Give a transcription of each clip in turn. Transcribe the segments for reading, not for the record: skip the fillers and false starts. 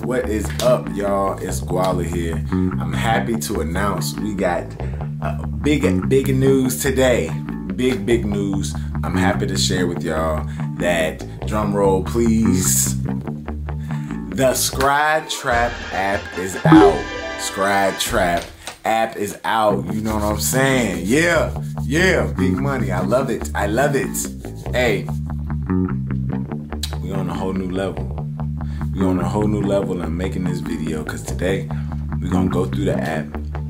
What is up, y'all? It's GUALLA here. I'm happy to announce we got big news today. Big news. I'm happy to share with y'all that, drum roll please, the SCRIDE Trap app is out. SCRIDE Trap app is out. You know what I'm saying? Yeah, big money. I love it. Hey, we on a whole new level. We on a whole new level, and I'm making this video because today we're gonna go through the app.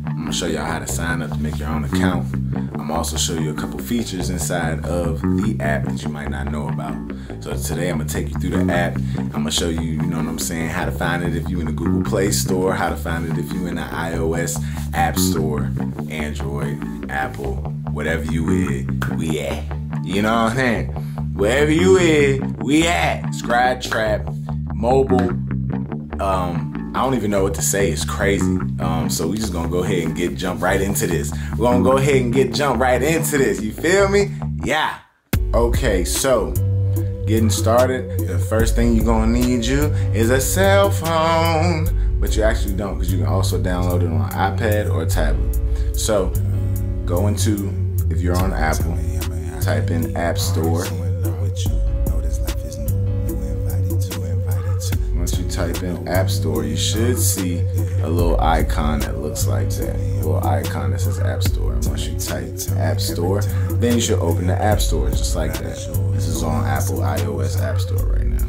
I'm gonna show y'all how to sign up to make your own account. I'm also show you a couple features inside of the app that you might not know about. So today I'm gonna take you through the app. I'm gonna show you, you know what I'm saying, how to find it if you in the Google Play Store, how to find it if you in the iOS App Store, Android, Apple, whatever you is, we at. You know what I'm saying? Wherever you is, we at. SCRIDE Trap mobile. I don't even know what to say. It's crazy. So we just gonna go ahead and jump right into this. We're gonna go ahead and jump right into this. You feel me? Yeah. Okay, so getting started, the first thing you're gonna need you is a cell phone. But you actually don't, because you can also download it on an iPad or a tablet. So go into, if you're on Apple, type in App Store. Once you type in App Store, you should see a little icon that looks like that. A little icon that says App Store. And once you type App Store, then you should open the App Store just like that. This is on Apple iOS App Store right now.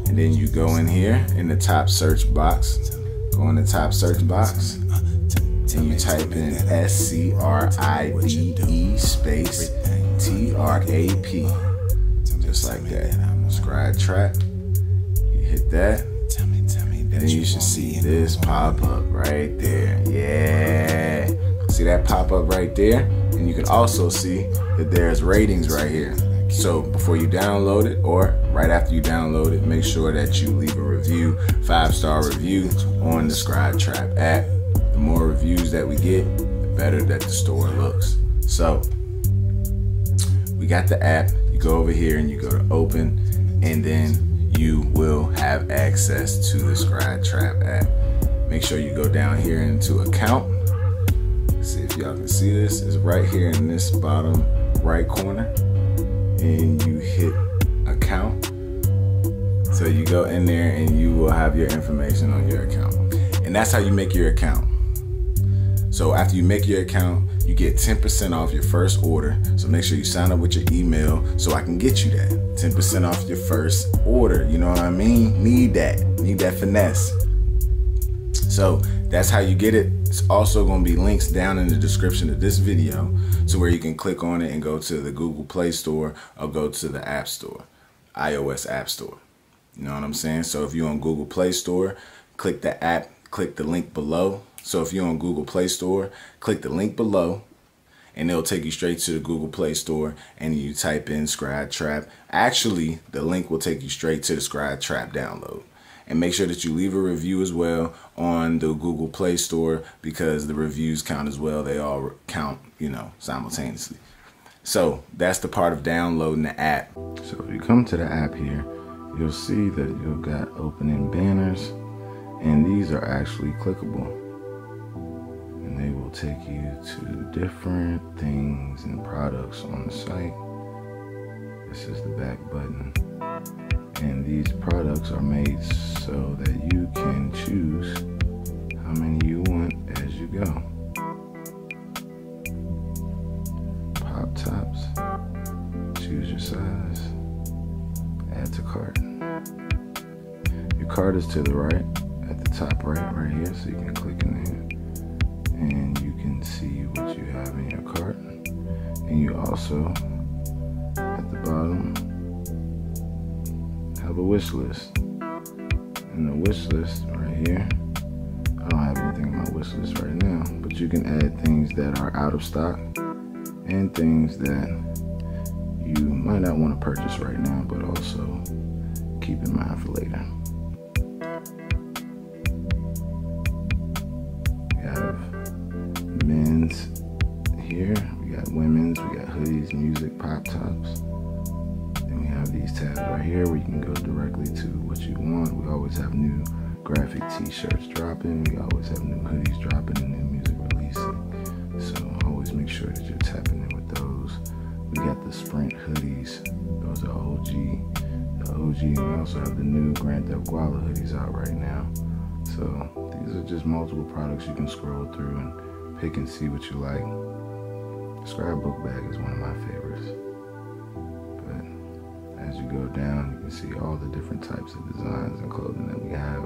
And then you go in here in the top search box. Go in the top search box. And you type in SCRIDE space TRAP. Just like that. SCRIDE Trap. Hit that, and then you should see this pop up right there. Yeah, see that pop up right there? And you can also see that there's ratings right here. So before you download it, or right after you download it, make sure that you leave a review, 5-star review on the SCRIDE Trap app. The more reviews that we get, the better that the store looks. So we got the app. You go over here and you go to open, and then you will have access to the SCRIDE Trap app. Make sure you go down here into account. See if y'all can see this. It's right here in this bottom right corner. And you hit account. So you go in there and you will have your information on your account. And that's how you make your account. So after you make your account, you get 10% off your first order. So make sure you sign up with your email so I can get you that 10% off your first order. You know what I mean? Need that finesse. So that's how you get it. It's also going to be links down in the description of this video to where you can click on it and go to the Google Play Store or go to the App Store, iOS App Store. You know what I'm saying? So if you're on Google Play Store, click the app, click the link below. So if you're on Google Play Store, click the link below and it'll take you straight to the Google Play Store, and you type in SCRIDE Trap. Actually, the link will take you straight to the SCRIDE Trap download. And make sure that you leave a review as well on the Google Play Store, because the reviews count as well. They all count, you know, simultaneously. So that's the part of downloading the app. So if you come to the app here, you'll see that you've got opening banners, and these are actually clickable. And they will take you to different things and products on the site. This is the back button. And these products are made so that you can choose how many you want as you go. Pop tops, choose your size, add to cart. Your cart is to the right, at the top right here, so you can click in there. And you can see what you have in your cart. And you also, at the bottom, have a wish list. And the wish list right here, I don't have anything on my wish list right now, but you can add things that are out of stock and things that you might not want to purchase right now, but also keep in mind for later. We have men's here, we got women's, we got hoodies, music, pop tops. Then we have these tabs right here where you can go directly to what you want. We always have new graphic t-shirts dropping. We always have new hoodies dropping and new music releasing. So always make sure that you're tapping in with those. We got the Sprint hoodies. Those are the OG. And we also have the new Grand Theft GUALLA hoodies out right now. So these are just multiple products you can scroll through and pick and see what you like. Scribe book bag is one of my favorites. But as you go down, you can see all the different types of designs and clothing that we have.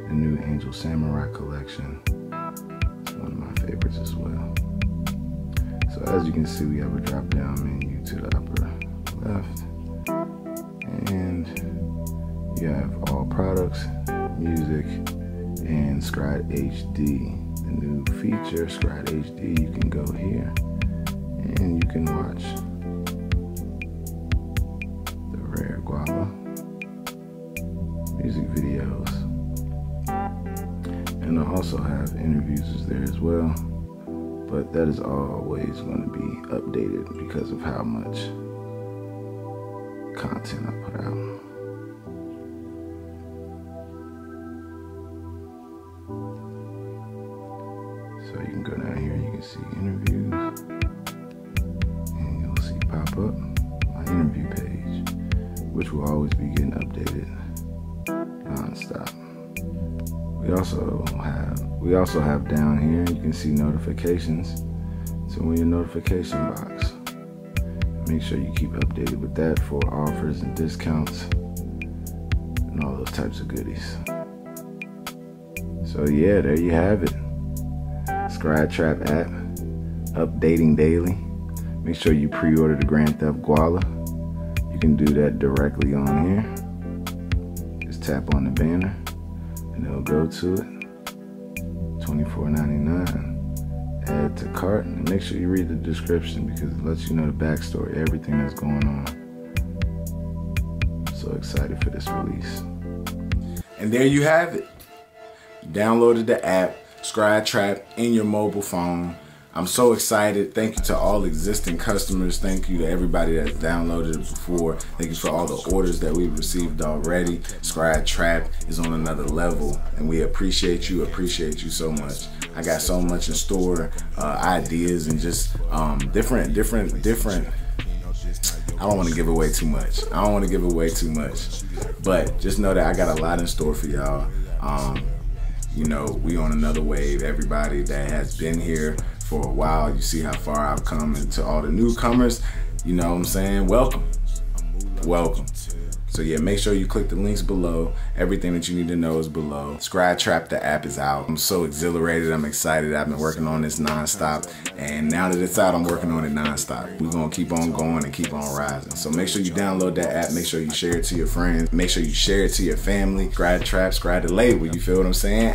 The new Angel Samurai collection is one of my favorites as well. So as you can see, we have a drop down menu to the upper left. And you have all products, music, and SCRIDE HD. The new feature, SCRIDE HD, you can go here and you can watch the rare GUALLA music videos. And I also have interviews there as well, but that is always going to be updated because of how much content I put out. So you can go down here and you can see interviews, and you'll see pop up my interview page, which will always be getting updated non-stop. We also have down here, you can see notifications. So in your notification box, make sure you keep updated with that for offers and discounts and all those types of goodies. So yeah, there you have it. SCRIDE Trap app, updating daily. Make sure you pre-order the Grand Theft GUALLA. You can do that directly on here. Just tap on the banner and it'll go to it. $24.99. Add to cart, and make sure you read the description because it lets you know the backstory, everything that's going on. I'm so excited for this release. And there you have it. You downloaded the app, SCRIDE Trap, in your mobile phone. I'm so excited. Thank you to all existing customers. Thank you to everybody that's downloaded it before. Thank you for all the orders that we've received already. SCRIDE Trap is on another level, and we appreciate you so much. I got so much in store, ideas and just different. I don't want to give away too much. But just know that I got a lot in store for y'all. You know, we on another wave. Everybody that has been here for a while, you see how far I've come, and to all the newcomers, you know what I'm saying, welcome. So yeah, make sure you click the links below. Everything that you need to know is below. SCRIDE Trap, the app is out. I'm so exhilarated, I'm excited. I've been working on this non-stop, and now that it's out, I'm working on it non-stop. We're gonna keep on going and keep on rising. So make sure you download that app, make sure you share it to your friends, make sure you share it to your family. SCRIDE Trap, SCRIDE the label, you feel what I'm saying?